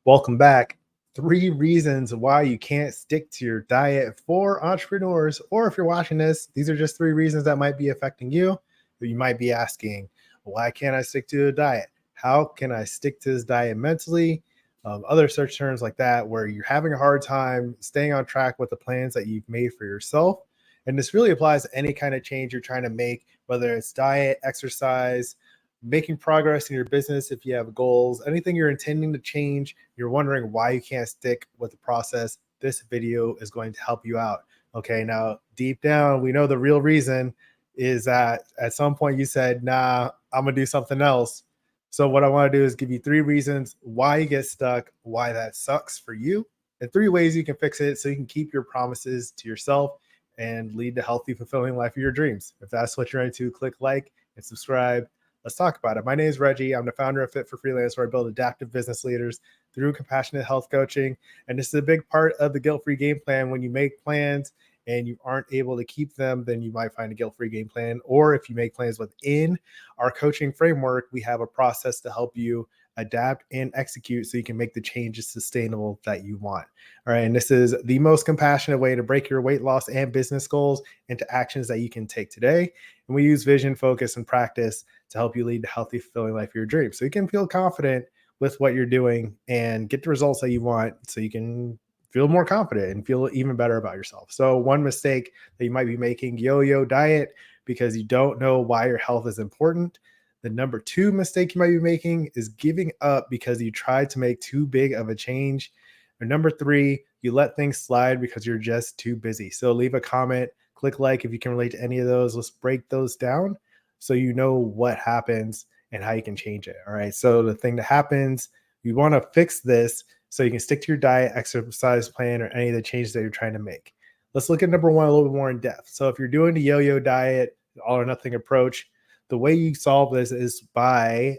Welcome back. Three reasons why you can't stick to your diet for entrepreneurs. Or if you're watching this, these are just three reasons that might be affecting you. You might be asking, why can't I stick to a diet? How can I stick to this diet mentally? Other search terms like that, where you're having a hard time staying on track with the plans that you've made for yourself. And this really applies to any kind of change you're trying to make, whether it's diet, exercise, making progress in your business if you have goals, anything you're intending to change, you're wondering why you can't stick with the process, this video is going to help you out. Okay, now deep down, we know the real reason is that at some point you said, nah, I'm gonna do something else. So, what I want to do is give you three reasons why you get stuck, why that sucks for you, and three ways you can fix it so you can keep your promises to yourself and lead to healthy, fulfilling life of your dreams. If that's what you're into, click like and subscribe. Let's talk about it. My name is Reggie. I'm the founder of Fit for Freelance, where I build adaptive business leaders through compassionate health coaching. And this is a big part of the guilt-free game plan. When you make plans and you aren't able to keep them, then you might find a guilt-free game plan. Or if you make plans within our coaching framework, we have a process to help you adapt and execute so you can make the changes sustainable that you want. All right. And this is the most compassionate way to break your weight loss and business goals into actions that you can take today. And we use vision, focus, and practice to help you lead a healthy, fulfilling life of your dreams. So you can feel confident with what you're doing and get the results that you want so you can feel more confident and feel even better about yourself. So one mistake that you might be making, yo-yo diet, because you don't know why your health is important. The number two mistake you might be making is giving up because you tried to make too big of a change. Or number three, you let things slide because you're just too busy. So leave a comment, click like if you can relate to any of those. Let's break those down so you know what happens and how you can change it. All right. So the thing that happens, you want to fix this so you can stick to your diet, exercise plan, or any of the changes that you're trying to make. Let's look at number one a little bit more in depth. So if you're doing the yo-yo diet, all or nothing approach, the way you solve this is by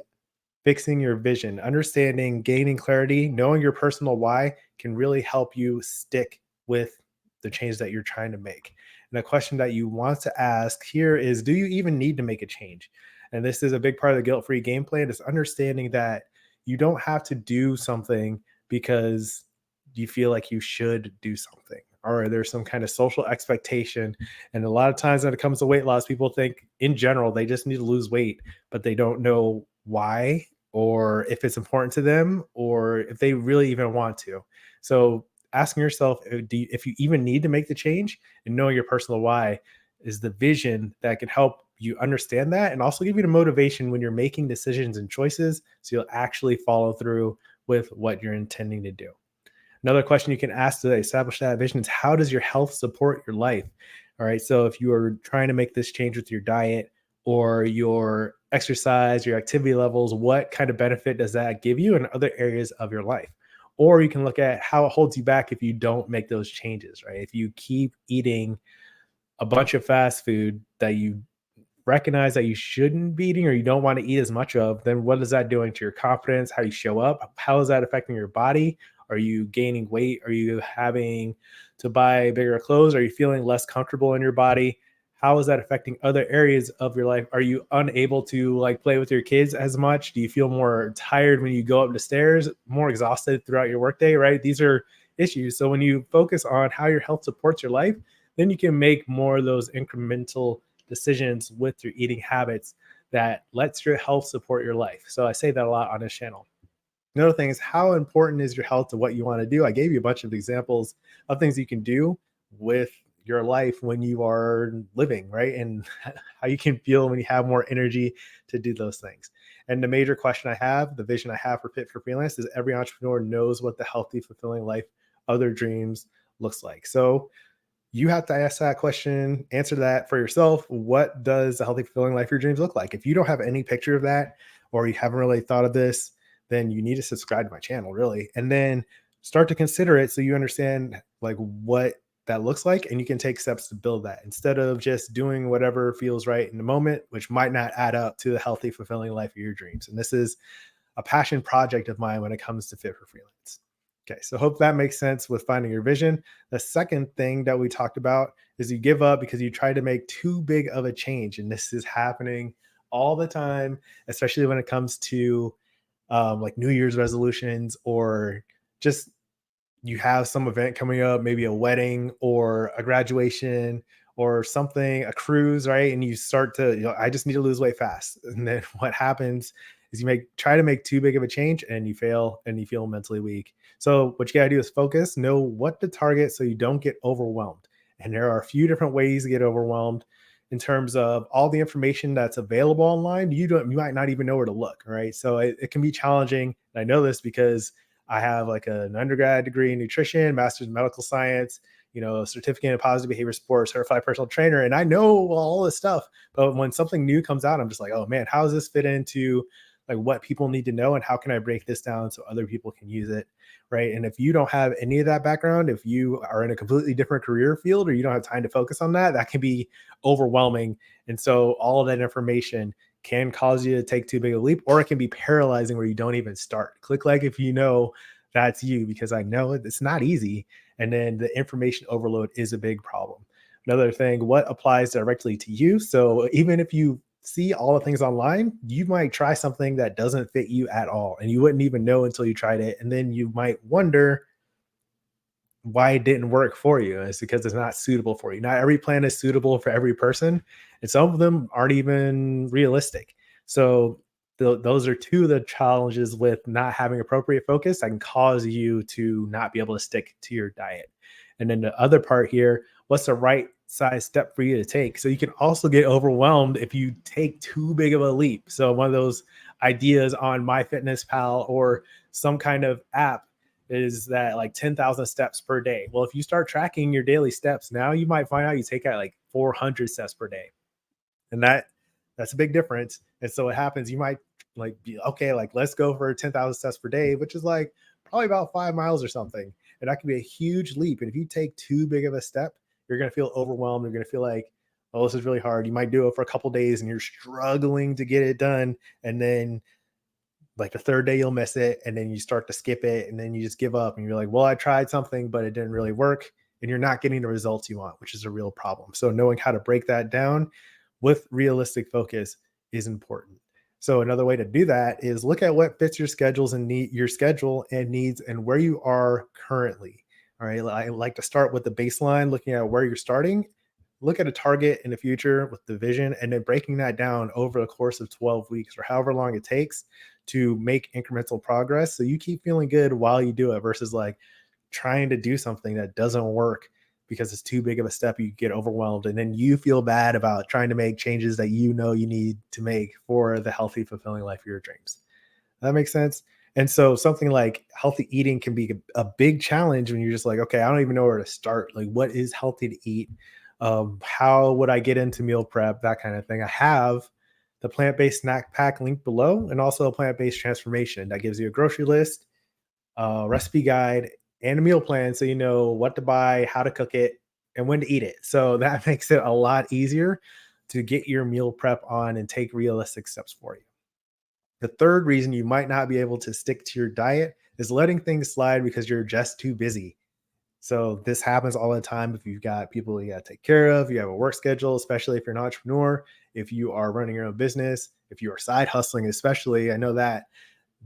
fixing your vision, understanding, gaining clarity, knowing your personal why can really help you stick with the change that you're trying to make. And the question that you want to ask here is, do you even need to make a change? And this is a big part of the guilt-free game plan, is understanding that you don't have to do something because you feel like you should do something, or there's some kind of social expectation. And a lot of times when it comes to weight loss, people think in general they just need to lose weight, but they don't know why, or if it's important to them, or if they really even want to. So asking yourself, if you even need to make the change, and knowing your personal why is the vision that can help you understand that, and also give you the motivation when you're making decisions and choices so you'll actually follow through with what you're intending to do. Another question you can ask to establish that vision is, how does your health support your life? All right. So if you are trying to make this change with your diet or your exercise, your activity levels, what kind of benefit does that give you in other areas of your life? Or you can look at how it holds you back if you don't make those changes, right? If you keep eating a bunch of fast food that you recognize that you shouldn't be eating or you don't want to eat as much of, then what is that doing to your confidence? How you show up? How is that affecting your body? Are you gaining weight? Are you having to buy bigger clothes? Are you feeling less comfortable in your body? How is that affecting other areas of your life? Are you unable to like play with your kids as much? Do you feel more tired when you go up the stairs, more exhausted throughout your workday, right? These are issues. So when you focus on how your health supports your life, then you can make more of those incremental decisions with your eating habits that lets your health support your life. So I say that a lot on this channel. Another thing is, how important is your health to what you want to do? I gave you a bunch of examples of things you can do with your life when you are living, right? And how you can feel when you have more energy to do those things. And the major question I have, the vision I have for Fit for Freelance, is every entrepreneur knows what the healthy, fulfilling life of their dreams looks like. So you have to ask that question, answer that for yourself. What does a healthy, fulfilling life of your dreams look like? If you don't have any picture of that, or you haven't really thought of this, then you need to subscribe to my channel, really, and then start to consider it so you understand like what that looks like, and you can take steps to build that instead of just doing whatever feels right in the moment, which might not add up to the healthy, fulfilling life of your dreams. And this is a passion project of mine when it comes to Fit for Freelance. Okay, so hope that makes sense with finding your vision. The second thing that we talked about is you give up because you try to make too big of a change. And this is happening all the time, especially when it comes to like New Year's resolutions or just you have some event coming up, maybe a wedding or a graduation or something, a cruise, right? And you start to, I just need to lose weight fast. And then what happens is you try to make too big of a change and you fail and you feel mentally weak. So what you got to do is focus, know what to target so you don't get overwhelmed. And there are a few different ways to get overwhelmed in terms of all the information that's available online. You might not even know where to look, right? So it can be challenging. And I know this because I have like an undergrad degree in nutrition, master's in medical science, a certificate in positive behavior support, certified personal trainer, and I know all this stuff. But when something new comes out, I'm just like, oh man, how does this fit into like what people need to know, and how can I break this down so other people can use it, right? And if you don't have any of that background, if you are in a completely different career field or you don't have time to focus on that, that can be overwhelming. And so all of that information can cause you to take too big a leap, or it can be paralyzing where you don't even start. Click like if you know that's you, because I know it's not easy. And then the information overload is a big problem. Another thing, what applies directly to you? So even if you see all the things online, you might try something that doesn't fit you at all. And you wouldn't even know until you tried it. And then you might wonder why it didn't work for you. It's because it's not suitable for you. Not every plan is suitable for every person, and some of them aren't even realistic. So those are two of the challenges with not having appropriate focus that can cause you to not be able to stick to your diet. And then the other part here, what's the right size step for you to take? So you can also get overwhelmed if you take too big of a leap. So one of those ideas on MyFitnessPal or some kind of app is that like 10,000 steps per day. Well, if you start tracking your daily steps now, you might find out you take out like 400 steps per day. And that's a big difference. And so what happens, you might like be okay, like let's go for 10,000 steps per day, which is like probably about 5 miles or something. And that can be a huge leap. And if you take too big of a step, you're going to feel overwhelmed. You're going to feel like, oh, this is really hard. You might do it for a couple days and you're struggling to get it done. And then like the third day you'll miss it, and then you start to skip it, and then you just give up and you're like, well, I tried something but it didn't really work, and you're not getting the results you want, which is a real problem. So knowing how to break that down with realistic focus is important. So another way to do that is look at what fits your schedules and your schedule and needs and where you are currently. All right, I like to start with the baseline, looking at where you're starting, look at a target in the future with the vision, and then breaking that down over the course of 12 weeks or however long it takes to make incremental progress. So you keep feeling good while you do it versus like trying to do something that doesn't work because it's too big of a step. You get overwhelmed and then you feel bad about trying to make changes that you know you need to make for the healthy, fulfilling life of your dreams. That makes sense. And so something like healthy eating can be a big challenge when you're just like, okay, I don't even know where to start. Like, what is healthy to eat? How would I get into meal prep? That kind of thing. I have the plant-based snack pack link below, and also a plant-based transformation that gives you a grocery list, recipe guide, and a meal plan so you know what to buy, how to cook it, and when to eat it. So that makes it a lot easier to get your meal prep on and take realistic steps for you. The third reason you might not be able to stick to your diet is letting things slide because you're just too busy. So this happens all the time if you've got people you got to take care of, you have a work schedule, especially if you're an entrepreneur, if you are running your own business, if you are side hustling, especially, I know that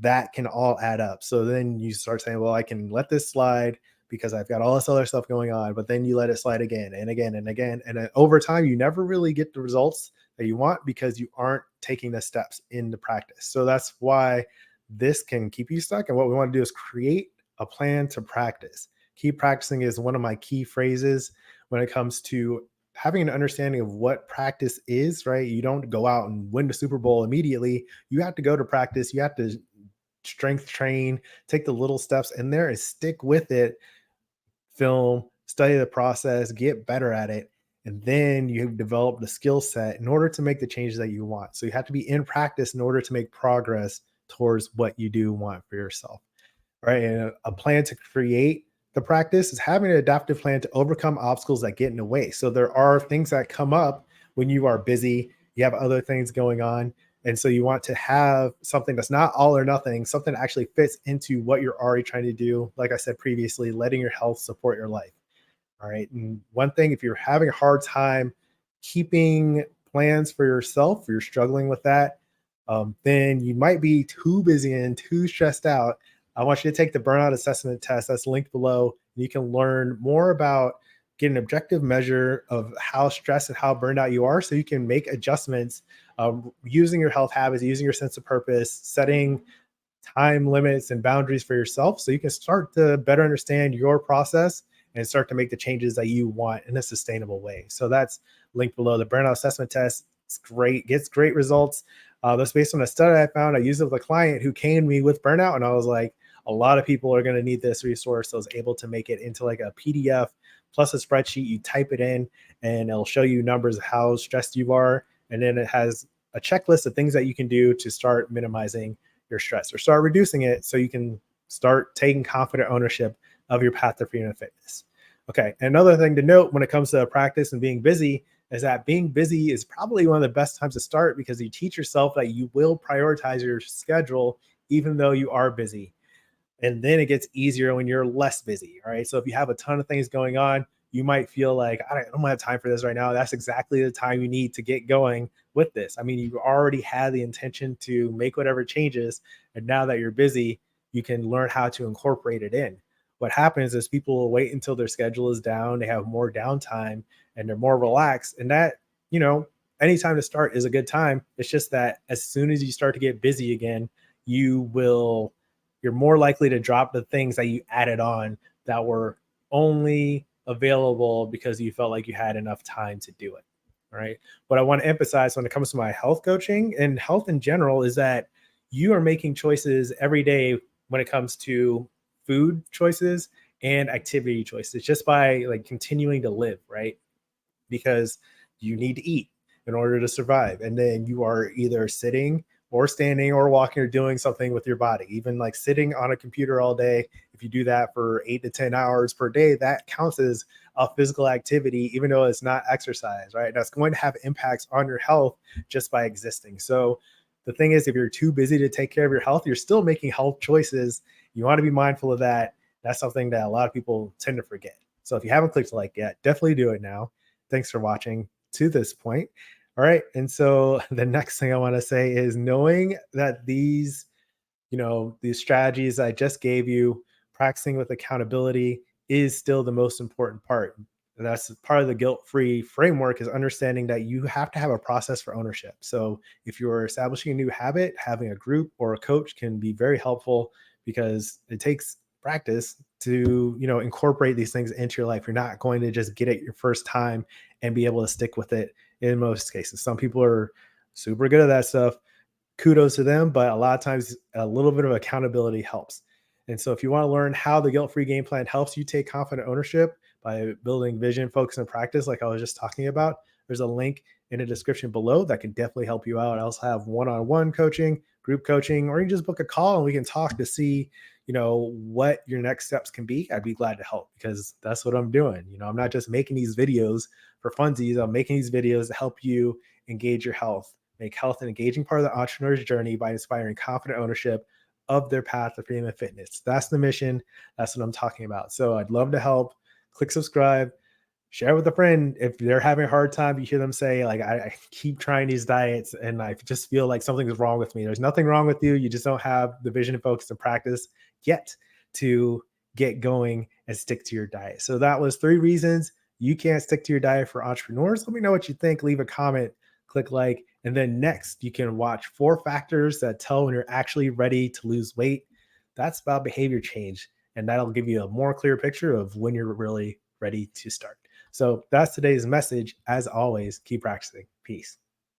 that can all add up. So then you start saying, well, I can let this slide because I've got all this other stuff going on, but then you let it slide again and again and again. And then over time, you never really get the results that you want because you aren't taking the steps into practice. So that's why this can keep you stuck. And what we want to do is create a plan to practice. Keep practicing is one of my key phrases when it comes to having an understanding of what practice is, right? You don't go out and win the Super Bowl immediately. You have to go to practice. You have to strength train, take the little steps in there and stick with it, film, study the process, get better at it. And then you develop the skill set in order to make the changes that you want. So you have to be in practice in order to make progress towards what you do want for yourself. Right. And a plan to create the practice is having an adaptive plan to overcome obstacles that get in the way. So there are things that come up when you are busy, you have other things going on. And so you want to have something that's not all or nothing, something that actually fits into what you're already trying to do. Like I said previously, letting your health support your life. All right. And one thing, if you're having a hard time keeping plans for yourself, if you're struggling with that, then you might be too busy and too stressed out. I want you to take the burnout assessment test that's linked below. You can learn more about get an objective measure of how stressed and how burned out you are so you can make adjustments using your health habits, using your sense of purpose, setting time limits and boundaries for yourself so you can start to better understand your process and start to make the changes that you want in a sustainable way. So that's linked below. The burnout assessment test. It's great, gets great results. That's based on a study I found. I used it with a client who came to me with burnout, and I was like, a lot of people are going to need this resource. So I was able to make it into like a PDF plus a spreadsheet. You type it in, and it'll show you numbers of how stressed you are, and then it has a checklist of things that you can do to start minimizing your stress or start reducing it so you can start taking confident ownership of your path to freedom and fitness. Okay. Another thing to note when it comes to practice and being busy is that being busy is probably one of the best times to start because you teach yourself that you will prioritize your schedule even though you are busy. And then it gets easier when you're less busy. All right. So if you have a ton of things going on, you might feel like, I don't have time for this right now. That's exactly the time you need to get going with this. I mean, you already had the intention to make whatever changes. And now that you're busy, you can learn how to incorporate it in. What happens is people will wait until their schedule is down, they have more downtime, and they're more relaxed. And that, you know, any time to start is a good time. It's just that as soon as you start to get busy again, you will you're more likely to drop the things that you added on that were only available because you felt like you had enough time to do it. All right. What I want to emphasize when it comes to my health coaching and health in general is that you are making choices every day when it comes to food choices and activity choices just by like continuing to live, right? Because you need to eat in order to survive. And then you are either sitting or standing or walking or doing something with your body. Even like sitting on a computer all day, if you do that for 8 to 10 hours per day, that counts as a physical activity, even though it's not exercise, right? That's going to have impacts on your health just by existing. So the thing is, if you're too busy to take care of your health, you're still making health choices. You want to be mindful of that. That's something that a lot of people tend to forget. So if you haven't clicked like yet, definitely do it now. Thanks for watching to this point. All right. And so the next thing I want to say is knowing that these strategies I just gave you, practicing with accountability is still the most important part. And that's part of the guilt-free framework is understanding that you have to have a process for ownership. So if you're establishing a new habit, having a group or a coach can be very helpful because it takes practice to, incorporate these things into your life. You're not going to just get it your first time and be able to stick with it in most cases. Some people are super good at that stuff, kudos to them, but a lot of times a little bit of accountability helps. And so if you want to learn how the guilt-free game plan helps you take confident ownership by building vision, focus, and practice, like I was just talking about, there's a link in the description below that can definitely help you out. I also have one-on-one coaching, group coaching, or you can just book a call and we can talk to see, what your next steps can be. I'd be glad to help because that's what I'm doing. I'm not just making these videos for funsies. I'm making these videos to help you engage your health, make health an engaging part of the entrepreneur's journey by inspiring confident ownership of their path to freedom and fitness. That's the mission. That's what I'm talking about. So I'd love to help. Click subscribe, share with a friend. If they're having a hard time, you hear them say, like, I keep trying these diets and I just feel like something is wrong with me. There's nothing wrong with you. You just don't have the vision and focus and practice yet to get going and stick to your diet. So that was 3 reasons you can't stick to your diet for entrepreneurs. Let me know what you think. Leave a comment, click like, and then next you can watch 4 factors that tell when you're actually ready to lose weight. That's about behavior change. And that'll give you a more clear picture of when you're really ready to start. So that's today's message. As always, keep practicing. Peace.